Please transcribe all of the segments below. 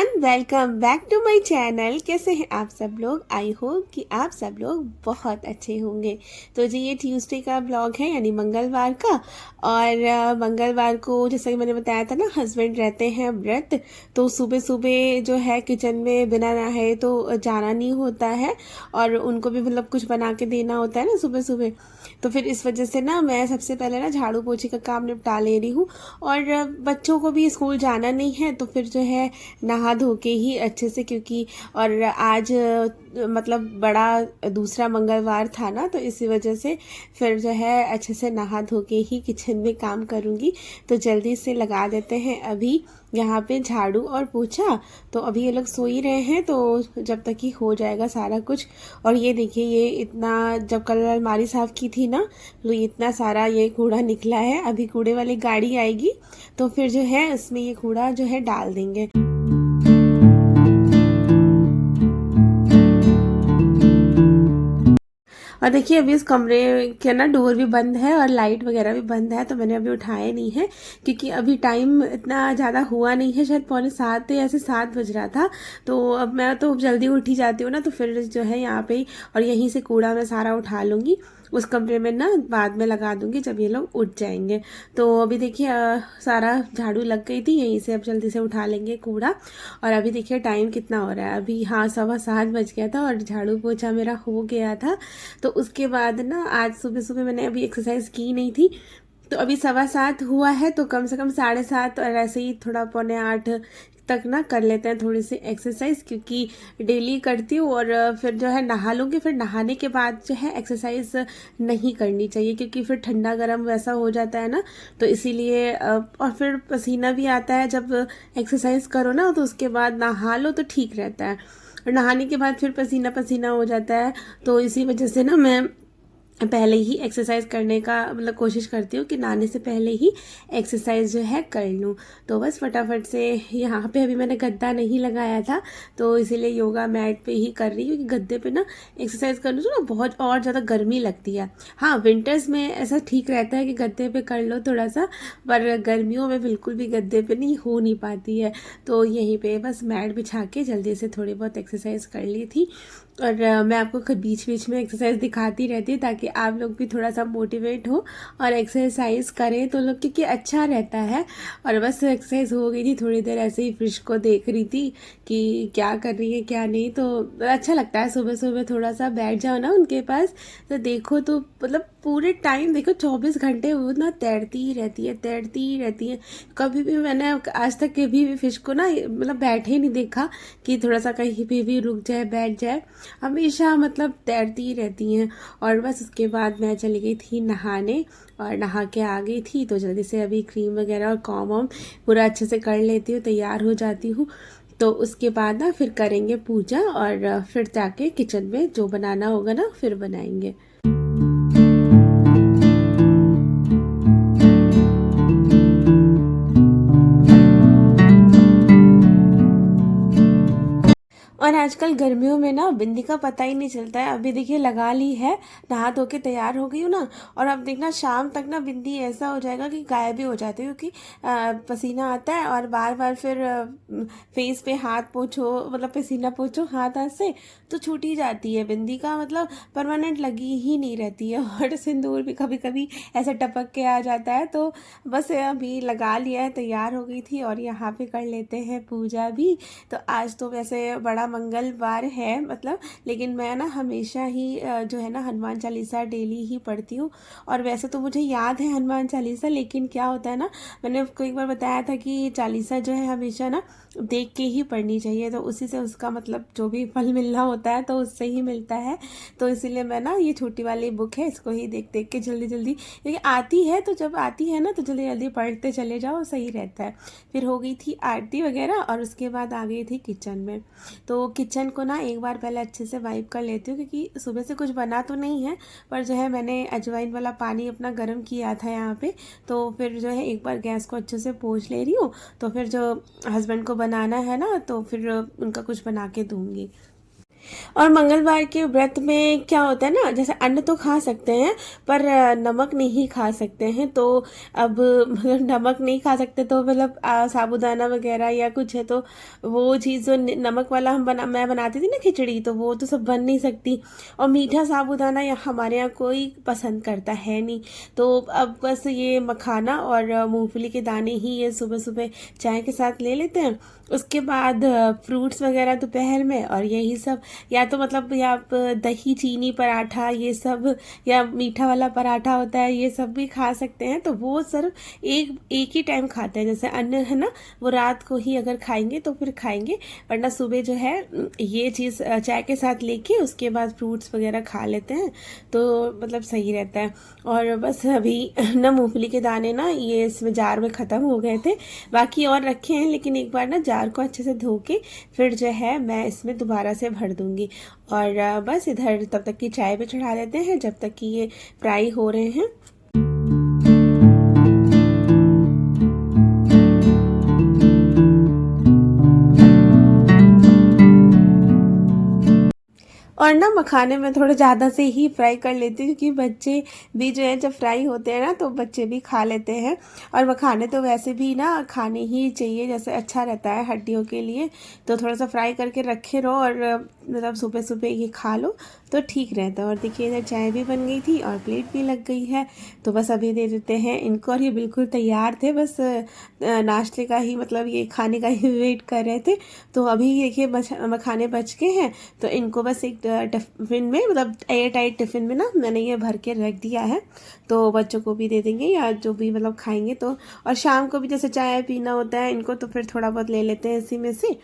Everyone, welcome back to my channel. कैसे हैं आप सब लोग? आई होप कि आप सब लोग बहुत अच्छे होंगे। तो जी ये ट्यूसडे का ब्लॉग है, यानी मंगलवार का। और मंगलवार को जैसा कि मैंने बताया था ना, हस्बैंड रहते हैं व्रत, तो सुबह सुबह जो है किचन में बिना नहाए तो जाना नहीं होता है, और उनको भी मतलब कुछ बना के देना होता है ना सुबह सुबह। तो फिर इस वजह से ना मैं सबसे पहले ना झाड़ू पोछी का काम निपटा ले रही हूँ। और बच्चों को भी स्कूल जाना नहीं है, तो फिर जो है नहा धो के ही अच्छे से, क्योंकि और आज मतलब बड़ा दूसरा मंगलवार था ना, तो इसी वजह से फिर जो है अच्छे से नहा धो के ही किचन में काम करूँगी। तो जल्दी से लगा देते हैं अभी यहाँ पे झाड़ू और पोछा। तो अभी ये लोग सो ही रहे हैं, तो जब तक ही हो जाएगा सारा कुछ। और ये देखिए, ये इतना जब कल अलमारी साफ़ की थी ना, तो इतना सारा ये कूड़ा निकला है। अभी कूड़े वाली गाड़ी आएगी तो फिर जो है इसमें ये कूड़ा जो है डाल देंगे। और देखिए अभी इस कमरे के ना डोर भी बंद है और लाइट वगैरह भी बंद है, तो मैंने अभी उठाया नहीं है, क्योंकि अभी टाइम इतना ज़्यादा हुआ नहीं है, शायद 6:45 या ऐसे 7 बज रहा था। तो अब मैं तो जल्दी उठ ही जाती हूँ ना, तो फिर जो है यहाँ पे ही और यहीं से कूड़ा मैं सारा उठा लूँगी। उस कमरे में ना बाद में लगा दूंगी जब ये लोग उठ जाएंगे। तो अभी देखिए सारा झाड़ू लग गई थी, यहीं से अब जल्दी से उठा लेंगे कूड़ा। और अभी देखिए टाइम कितना हो रहा है, अभी हाँ 7:15 बज गया था और झाड़ू पोछा मेरा हो गया था। तो उसके बाद ना आज सुबह सुबह मैंने अभी एक्सरसाइज की नहीं थी, तो अभी 7:15 हुआ है, तो कम से कम 7:30 और ऐसे ही थोड़ा 7:45 तक ना कर लेते हैं थोड़ी सी एक्सरसाइज, क्योंकि डेली करती हूँ। और फिर जो है नहा लूँगी, फिर नहाने के बाद जो है एक्सरसाइज नहीं करनी चाहिए, क्योंकि फिर ठंडा गर्म वैसा हो जाता है ना, तो इसीलिए और फिर पसीना भी आता है जब एक्सरसाइज करो ना, तो उसके बाद नहा लो तो ठीक रहता है। और नहाने के बाद फिर पसीना पसीना हो जाता है, तो इसी वजह से ना मैं पहले ही एक्सरसाइज करने का मतलब कोशिश करती हूँ कि नहाने से पहले ही एक्सरसाइज जो है कर लूँ। तो बस फटाफट से यहाँ पे अभी मैंने गद्दा नहीं लगाया था, तो इसीलिए योगा मैट पे ही कर रही हूँ, क्योंकि गद्दे पे ना एक्सरसाइज करने से ना बहुत और ज़्यादा गर्मी लगती है। हाँ विंटर्स में ऐसा ठीक रहता है कि गद्दे पे कर लो थोड़ा सा, पर गर्मियों में बिल्कुल भी गद्दे पे नहीं हो नहीं पाती है। तो यहीं पे बस मैट बिछा के जल्दी से थोड़ी बहुत एक्सरसाइज कर ली थी। और मैं आपको बीच बीच में एक्सरसाइज दिखाती रहती हूँ, ताकि आप लोग भी थोड़ा सा मोटिवेट हो और एक्सरसाइज करें तो लोग, क्योंकि अच्छा रहता है। और बस एक्सरसाइज हो गई थी, थोड़ी देर ऐसे ही फिश को देख रही थी कि क्या कर रही है क्या नहीं। तो अच्छा लगता है सुबह सुबह थोड़ा सा बैठ जाओ ना उनके पास, तो देखो तो मतलब पूरे टाइम देखो 24 घंटे वो ना तैरती ही रहती है, तैरती ही रहती है। कभी भी मैंने आज तक कभी भी फिश को ना मतलब बैठे ही नहीं देखा कि थोड़ा सा कहीं भी रुक जाए बैठ जाए, हमेशा मतलब तैरती ही रहती हैं। और बस उसके बाद मैं चली गई थी नहाने, और नहा के आ गई थी, तो जल्दी से अभी क्रीम वगैरह और कॉम वॉम पूरा अच्छे से कर लेती हूँ, तैयार हो जाती हूँ। तो उसके बाद ना फिर करेंगे पूजा, और फिर जाके किचन में जो बनाना होगा ना फिर बनाएंगे। और आजकल गर्मियों में ना बिंदी का पता ही नहीं चलता है। अभी देखिए लगा ली है, नहा धो के तैयार हो गई हूँ ना, और अब देखना शाम तक ना बिंदी ऐसा हो जाएगा कि गायब ही हो जाती है, क्योंकि पसीना आता है और बार बार फिर फेस पे हाथ पोछो, मतलब पसीना पोछो हाथ हाथ से, तो छूट ही जाती है बिंदी का मतलब परमानेंट लगी ही नहीं रहती है। और सिंदूर भी कभी कभी ऐसे टपक के आ जाता है। तो बस अभी लगा लिया है, तैयार हो गई थी, और यहाँ पे कर लेते हैं पूजा भी। तो आज तो वैसे बड़ा मंगलवार है मतलब, लेकिन मैं ना हमेशा ही जो है ना हनुमान चालीसा डेली ही पढ़ती हूँ। और वैसे तो मुझे याद है हनुमान चालीसा, लेकिन क्या होता है ना, मैंने आपको एक बार बताया था कि चालीसा जो है हमेशा ना देख के ही पढ़नी चाहिए, तो उसी से उसका मतलब जो भी फल मिलना होता है तो उससे ही मिलता है। तो इसीलिए मैं ना ये छोटी वाली बुक है, इसको ही देख देख के जल्दी जल्दी, क्योंकि आती है तो जब आती है ना तो जल्दी जल्दी पढ़ते चले जाओ, सही रहता है। फिर हो गई थी आरती वगैरह, और उसके बाद आ गई थी किचन में। तो किचन को ना एक बार पहले अच्छे से वाइप कर लेती हूँ, क्योंकि सुबह से कुछ बना तो नहीं है, पर जो है मैंने अजवाइन वाला पानी अपना गर्म किया था यहाँ पे, तो फिर जो है एक बार गैस को अच्छे से पोंछ ले रही हूँ। तो फिर जो हस्बैंड को बनाना है ना, तो फिर उनका कुछ बना के दूँगी। और मंगलवार के व्रत में क्या होता है ना, जैसे अन्न तो खा सकते हैं पर नमक नहीं खा सकते हैं। तो अब मतलब नमक नहीं खा सकते तो मतलब साबूदाना वगैरह या कुछ है तो वो चीज़ जो नमक वाला मैं बनाती थी ना खिचड़ी, तो वो तो सब बन नहीं सकती। और मीठा साबूदाना हमारे यहाँ कोई पसंद करता है नहीं। तो अब बस ये मखाना और मूंगफली के दाने ही ये सुबह सुबह चाय के साथ ले लेते हैं। उसके बाद फ्रूट्स वगैरह दोपहर में, और यही सब या तो मतलब या आप दही चीनी पराठा ये सब, या मीठा वाला पराठा होता है ये सब भी खा सकते हैं। तो वो सिर्फ एक ही टाइम खाते हैं, जैसे अन्न है ना वो रात को ही अगर खाएंगे तो फिर खाएंगे, वरना सुबह जो है ये चीज़ चाय के साथ लेके उसके बाद फ्रूट्स वगैरह खा लेते हैं, तो मतलब सही रहता है। और बस अभी ना मूंगफली के दाने ना ये इसमें जार में ख़त्म हो गए थे, बाकी और रखे हैं, लेकिन एक बार ना जार को अच्छे से धो के फिर जो है मैं इसमें दोबारा से भर दूंगी। और बस इधर तब तक की चाय पे चढ़ा देते हैं जब तक कि ये फ्राई हो रहे हैं। और ना मखाने में थोड़ा ज़्यादा से ही फ्राई कर लेती हूँ, क्योंकि बच्चे भी जो है जब फ्राई होते हैं ना तो बच्चे भी खा लेते हैं। और मखाने तो वैसे भी ना खाने ही चाहिए, जैसे अच्छा रहता है हड्डियों के लिए। तो थोड़ा सा फ्राई करके रखे रहो और मतलब सुबह सुबह ये खा लो तो ठीक रहता है। और देखिए इधर चाय भी बन गई थी और प्लेट भी लग गई है, तो बस अभी दे देते हैं इनको। और ये बिल्कुल तैयार थे, बस नाश्ते का ही मतलब ये खाने का ही वेट कर रहे थे। तो अभी देखिए मखाने बच के हैं, तो इनको बस एक टिफ़िन में मतलब एयर टाइट टिफ़िन में ना मैंने ये भर के रख दिया है, तो बच्चों को भी दे देंगे या जो भी मतलब खाएंगे तो। और शाम को भी जैसे चाय पीना होता है इनको तो फिर थोड़ा बहुत ले लेते हैं इसी में से।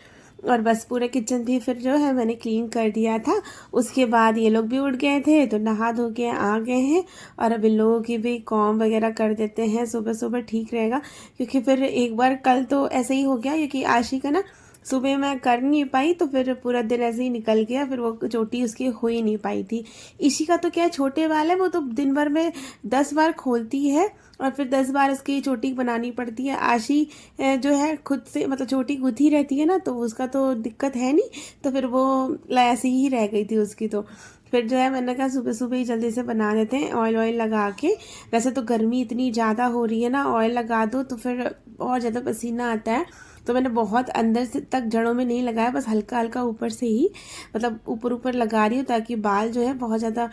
और बस पूरे किचन भी फिर जो है मैंने क्लीन कर दिया था। उसके बाद ये लोग भी उठ गए थे तो नहा धो के आ गए हैं, और अब इन लोगों की भी कॉम वगैरह कर देते हैं सुबह सुबह, ठीक रहेगा। क्योंकि फिर एक बार कल तो ऐसे ही हो गया, क्योंकि आशी का ना सुबह मैं कर नहीं पाई तो फिर पूरा दिन ऐसे ही निकल गया, फिर वो चोटी उसकी हो ही नहीं पाई थी। इसी का तो क्या छोटे वाला है, वो तो दिन भर में 10 बार खोलती है और फिर 10 बार उसकी चोटी बनानी पड़ती है। आशी जो है खुद से मतलब चोटी गुथी रहती है ना, तो उसका तो दिक्कत है नहीं, तो फिर वो ऐसी ही रह गई थी उसकी। तो फिर जो है मैंने कहा सुबह सुबह ही जल्दी से बना देते हैं ऑयल लगा के। वैसे तो गर्मी इतनी ज़्यादा हो रही है ना, ऑयल लगा दो तो फिर और ज़्यादा पसीना आता है। तो मैंने बहुत अंदर से तक जड़ों में नहीं लगाया, बस हल्का हल्का ऊपर से ही मतलब ऊपर ऊपर लगा रही हूँ, ताकि बाल जो है बहुत ज़्यादा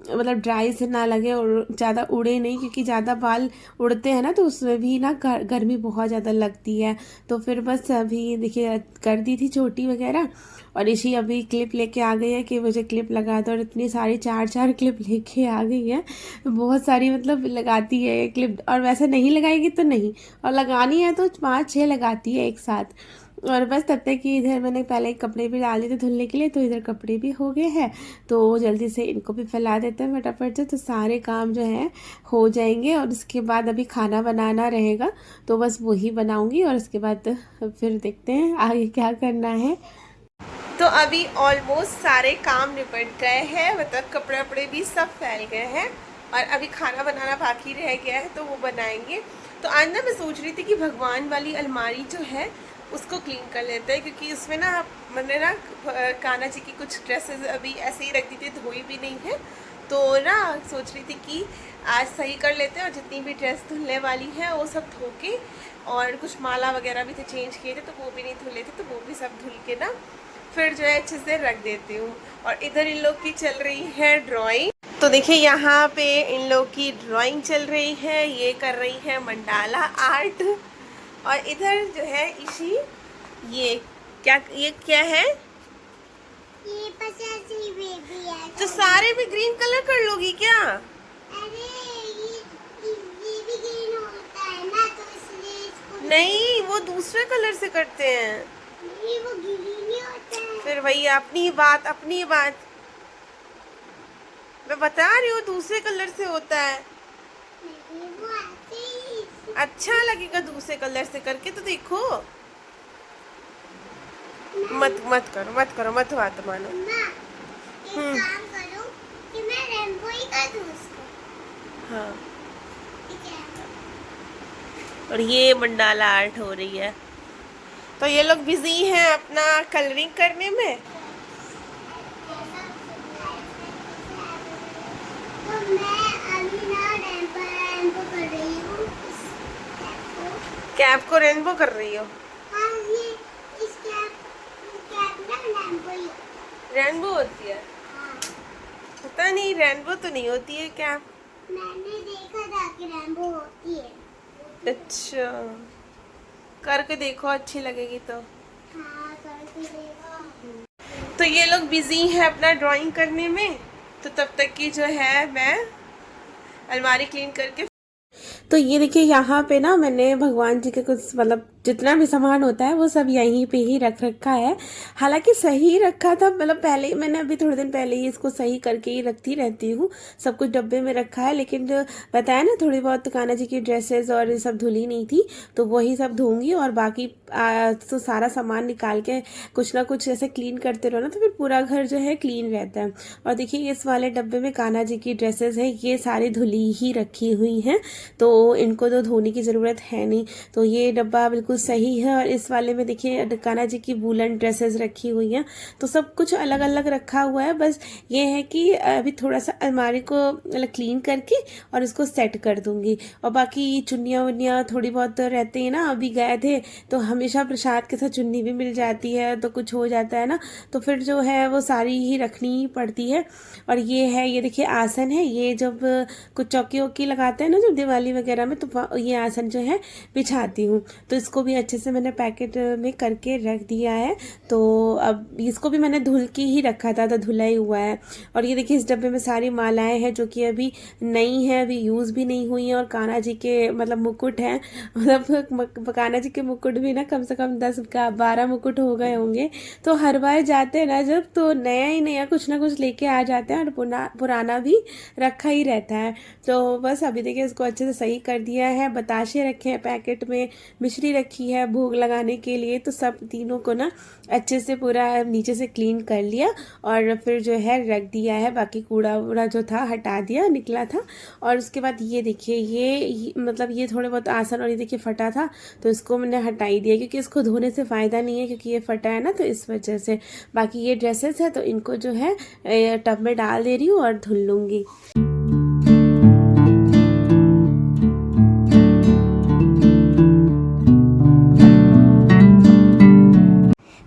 मतलब ड्राई से ना लगे और ज़्यादा उड़े नहीं, क्योंकि ज़्यादा बाल उड़ते हैं ना तो उसमें भी ना गर्मी बहुत ज़्यादा लगती है। तो फिर बस अभी देखिए कर दी थी चोटी वगैरह, और इसी अभी क्लिप लेके आ गई है कि मुझे क्लिप लगा दो, और इतनी सारी 4 क्लिप लेके आ गई है, बहुत सारी मतलब लगाती है ये क्लिप। और वैसे नहीं लगाएगी तो नहीं, और लगानी है तो 5-6 लगाती है एक साथ। और बस तब तक कि इधर मैंने पहले कपड़े भी डाल दिए थे धुलने के लिए, तो इधर कपड़े भी हो गए हैं, तो जल्दी से इनको भी फैला देते हैं फटाफट से, तो सारे काम जो है हो जाएंगे। और उसके बाद अभी खाना बनाना रहेगा, तो बस वही बनाऊंगी और उसके बाद फिर देखते हैं आगे क्या करना है। तो अभी ऑलमोस्ट सारे काम निपट गए हैं, मतलब कपड़े वपड़े भी सब फैल गए हैं, और अभी खाना बनाना बाकी रह गया है तो वो बनाएंगे। तो आज ना मैं सोच रही थी कि भगवान वाली अलमारी जो है उसको क्लीन कर लेते हैं, क्योंकि उसमें ना मैंने ना कान्हा जी की कुछ ड्रेसेस अभी ऐसे ही रख दी थी, धोई भी नहीं है, तो ना सोच रही थी कि आज सही कर लेते हैं। और जितनी भी ड्रेस धुलने वाली है वो सब धो के, और कुछ माला वगैरह भी थे चेंज किए थे तो वो भी नहीं धुले थे, तो वो भी सब धुल के ना फिर जो है अच्छे से रख देती हूँ। और इधर इन लोग की चल रही है ड्राइंग, तो देखिए यहाँ पे इन लोग की ड्राइंग चल रही है, ये कर रही है मंडाला आर्ट। और इधर जो है इसी ये क्या है, ये पचासी बेबी है। तो सारे में ग्रीन कलर कर लोगी क्या? अरे ये भी ग्रीन होता है ना, तो इसलिए इसको नहीं, वो दूसरे कलर से करते हैं। नहीं, वो ग्रीन ही होता है। फिर वही अपनी बात मैं बता रही हूँ, दूसरे कलर से होता है। नहीं, वो ऐसे ही। अच्छा लगेगा दूसरे कलर से करके, तो देखो। मत करो, मत बात मानो। माँ, एक काम करो कि मैं रेनबो ही कर दूँ उसको। हाँ, ठीक है। और ये मंडाला आर्ट हो रही है, तो ये लोग बिजी हैं अपना कलरिंग करने में। मैं अभी ना रेनबो कर रही हूँ इस कैप को रेनबो कर रही हो? हाँ, ये इस कैप ना रेनबो ही होता रेनबो होती है? है। हाँ, पता नहीं, रेनबो तो नहीं होती है कैप। मैंने देखा था कि रेनबो होती है। अच्छा, करके देखो, अच्छी लगेगी तो। हाँ, करके देखो। तो ये लोग बिजी हैं अपना ड्राइंग करने में, तो तब तक की जो है मैं अलमारी क्लीन करके। तो ये देखिए, यहाँ पे ना मैंने भगवान जी के कुछ मतलब जितना भी सामान होता है वो सब यहीं पे ही रख रखा है। हालांकि सही रखा था, मतलब पहले ही मैंने अभी थोड़े दिन पहले ही इसको सही करके ही रखती रहती हूँ, सब कुछ डब्बे में रखा है। लेकिन जो बताया ना, थोड़ी बहुत कान्हा जी की ड्रेसेस और ये सब धुली नहीं थी, तो वही सब धोंगी। और बाकी तो सारा सामान निकाल के कुछ ना कुछ ऐसे क्लीन करते रहो ना, तो फिर पूरा घर जो है क्लीन रहता है। और देखिए, इस वाले डब्बे में कान्हा जी की ड्रेसेस है, ये सारी धुली ही रखी हुई हैं, तो इनको तो धोने की ज़रूरत है नहीं। तो ये डब्बा बिल्कुल सही है। और इस वाले में देखिए कान्हा जी की वूलन ड्रेसेस रखी हुई हैं, तो सब कुछ अलग अलग रखा हुआ है। बस ये है कि अभी थोड़ा सा अलमारी को मतलब क्लीन करके और इसको सेट कर दूंगी। और बाकी चुन्नियाँ वुन्नियाँ थोड़ी बहुत तो रहती हैं ना, अभी गए थे तो हमेशा प्रसाद के साथ चुन्नी भी मिल जाती है, तो कुछ हो जाता है ना, तो फिर जो है वो सारी ही रखनी ही पड़ती है। और ये है, ये देखिए आसन है, ये जब कुछ चौकी वौकी लगाते हैं ना जब दिवाली वगैरह में, तो ये आसन जो है बिछाती हूँ। तो इसको भी अच्छे से मैंने पैकेट में करके रख दिया है। तो अब इसको भी मैंने धुल के ही रखा था, तो धुला ही हुआ है। और ये देखिए, इस डब्बे में सारी मालाएं हैं जो कि अभी नई है, अभी यूज़ भी नहीं हुई हैं। और कान्हा जी के मतलब मुकुट हैं, मतलब कान्हा जी के मुकुट भी ना कम से कम 10 का 12 मुकुट हो गए होंगे। तो हर बार जाते हैं ना जब, तो नया ही नया कुछ ना कुछ लेके आ जाते हैं, और पुराना भी रखा ही रहता है। तो बस अभी देखिए, इसको अच्छे से सही कर दिया है। बताशे रखे हैं पैकेट में, मिश्री रखी है भोग लगाने के लिए, तो सब तीनों को ना अच्छे से पूरा नीचे से क्लीन कर लिया और फिर जो है रख दिया है। बाकी कूड़ा वूड़ा जो था हटा दिया, निकला था। और उसके बाद ये देखिए, ये मतलब ये थोड़े बहुत आसन, और ये देखिए फटा था, तो इसको मैंने हटाई दिया, क्योंकि इसको धोने से फ़ायदा नहीं है, क्योंकि ये फटा है ना, तो इस वजह से। बाकी ये ड्रेसेस है, तो इनको जो है टब में डाल दे रही हूँ और धुल लूँगी।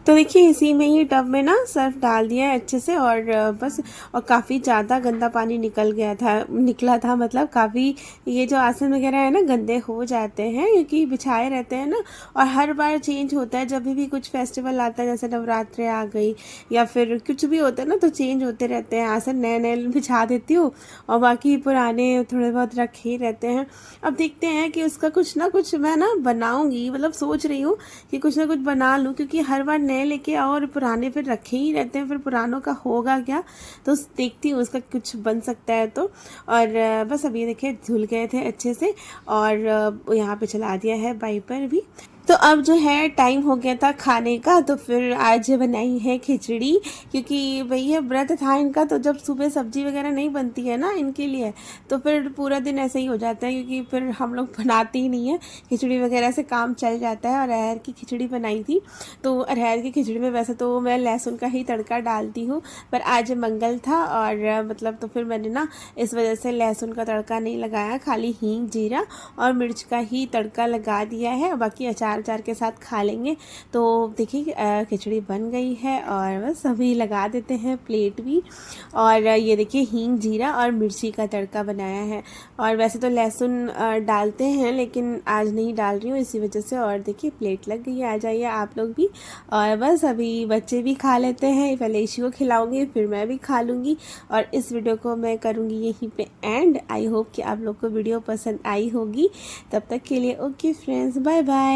तो देखिए, इसी में ही टब में ना सर्फ डाल दिया है अच्छे से, और बस। और काफ़ी ज़्यादा गंदा पानी निकला था, मतलब काफ़ी ये जो आसन वगैरह है ना गंदे हो जाते हैं, क्योंकि बिछाए रहते हैं ना। और हर बार चेंज होता है, जब भी कुछ फेस्टिवल आता है, जैसे नवरात्रि आ गई या फिर कुछ भी होता है ना, तो चेंज होते रहते हैं आसन, नए नए बिछा देती हूँ और बाकी पुराने थोड़े बहुत रखे ही रहते हैं। अब देखते हैं कि उसका कुछ ना कुछ मैं ना बनाऊँगी, मतलब सोच रही हूँ कि कुछ ना कुछ बना लूँ, क्योंकि हर बार नए लेके आओ और पुराने फिर रखे ही रहते हैं, फिर पुरानों का होगा क्या। तो देखती हूँ उसका कुछ बन सकता है तो। और बस अभी देखिए धुल गए थे अच्छे से, और यहाँ पे चला दिया है वाइपर भी। तो अब जो है टाइम हो गया था खाने का, तो फिर आज बनाई है खिचड़ी, क्योंकि भैया व्रत था इनका, तो जब सुबह सब्जी वगैरह नहीं बनती है ना इनके लिए, तो फिर पूरा दिन ऐसे ही हो जाता है, क्योंकि फिर हम लोग बनाते ही नहीं है, खिचड़ी वगैरह से काम चल जाता है। और अरहर की खिचड़ी बनाई थी, तो अरहर की खिचड़ी में वैसे तो मैं लहसुन का ही तड़का डालती हूँ, पर आज मंगल था, और मतलब तो फिर मैंने ना इस वजह से लहसुन का तड़का नहीं लगाया, खाली हींग जीरा और मिर्च का ही तड़का लगा दिया है। बाकी अचार के साथ खा लेंगे। तो देखिए, खिचड़ी बन गई है, और बस अभी लगा देते हैं प्लेट भी। और ये देखिए, हींग जीरा और मिर्ची का तड़का बनाया है। और वैसे तो लहसुन डालते हैं, लेकिन आज नहीं डाल रही हूँ इसी वजह से। और देखिए, प्लेट लग गई है, आ जाइए आप लोग भी। और बस अभी बच्चे भी खा लेते हैं, पहले इशी को खिलाऊंगी, फिर मैं भी खा लूँगी। और इस वीडियो को मैं करूँगी यहीं पे एंड। आई होप कि आप लोग को वीडियो पसंद आई होगी। तब तक के लिए ओके फ्रेंड्स, बाय बाय।